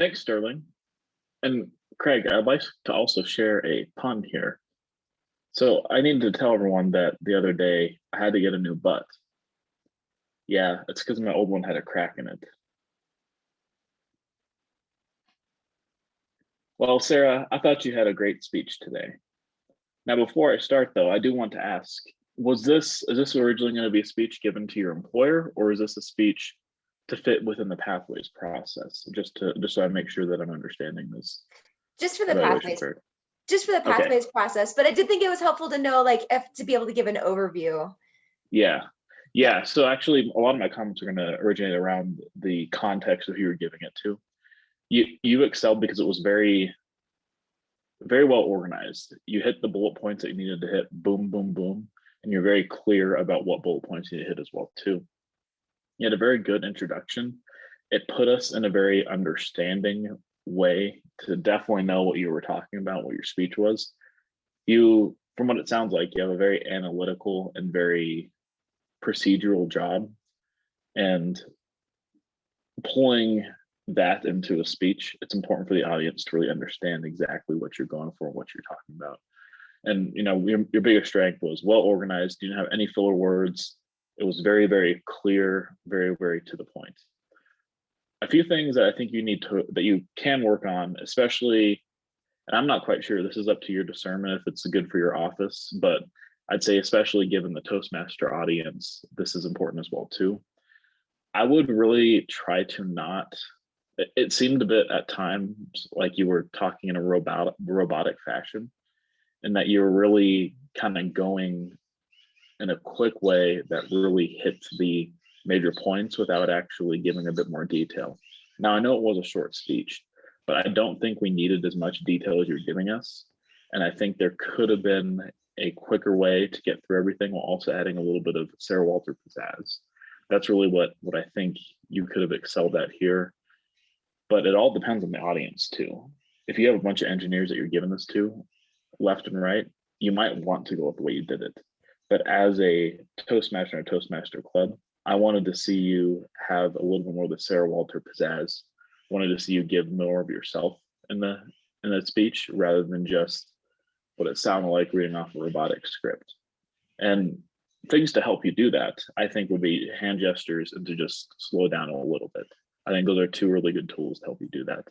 Thanks, Sterling. And Craig, I'd like to also share a pun here. So I needed to tell everyone that the other day I had to get a new butt. Yeah, it's because my old one had a crack in it. Well, Sarah, I thought you had a great speech today. Now, before I start, though, I do want to ask, is this originally going to be a speech given to your employer, or is this a speech to fit within the pathways process? Just so I make sure that I'm understanding this Just for the evaluation pathways, period. just for the process. But I did think it was helpful to know, like, if to be able to give an overview. Yeah. So actually, a lot of my comments are going to originate around the context of who you're giving it to. You excelled because it was very, very well organized. You hit the bullet points that you needed to hit, boom, boom, boom, and you're very clear about what bullet points you need to hit as well too. You had a very good introduction. It put us in a very understanding way to definitely know what you were talking about, what your speech was. You, from what it sounds like, you have a very analytical and very procedural job, and pulling that into a speech, it's important for the audience to really understand exactly what you're going for and what you're talking about. And your biggest strength was well organized. You didn't have any filler words. It was very, very clear, very, very to the point. A few things that I think that you can work on, especially, and I'm not quite sure, this is up to your discernment if it's good for your office, but I'd say especially given the Toastmaster audience, this is important as well too. I would really try to not, it seemed a bit at times like you were talking in a robotic fashion, and that you're really kind of going in a quick way that really hits the major points without actually giving a bit more detail. Now, I know it was a short speech, but I don't think we needed as much detail as you're giving us. And I think there could have been a quicker way to get through everything while also adding a little bit of Sarah Walter pizzazz. That's really what I think you could have excelled at here. But it all depends on the audience too. If you have a bunch of engineers that you're giving this to, left and right, you might want to go with the way you did it. But as a Toastmaster and a Toastmaster club, I wanted to see you have a little bit more of the Sarah Walter pizzazz. I wanted to see you give more of yourself in the speech rather than just what it sounded like reading off a robotic script. And things to help you do that, I think, would be hand gestures and to just slow down a little bit. I think those are two really good tools to help you do that.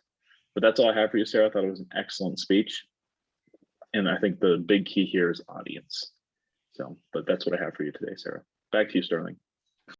But that's all I have for you, Sarah. I thought it was an excellent speech. And I think the big key here is audience. So, but that's what I have for you today, Sarah. Back to you, Sterling.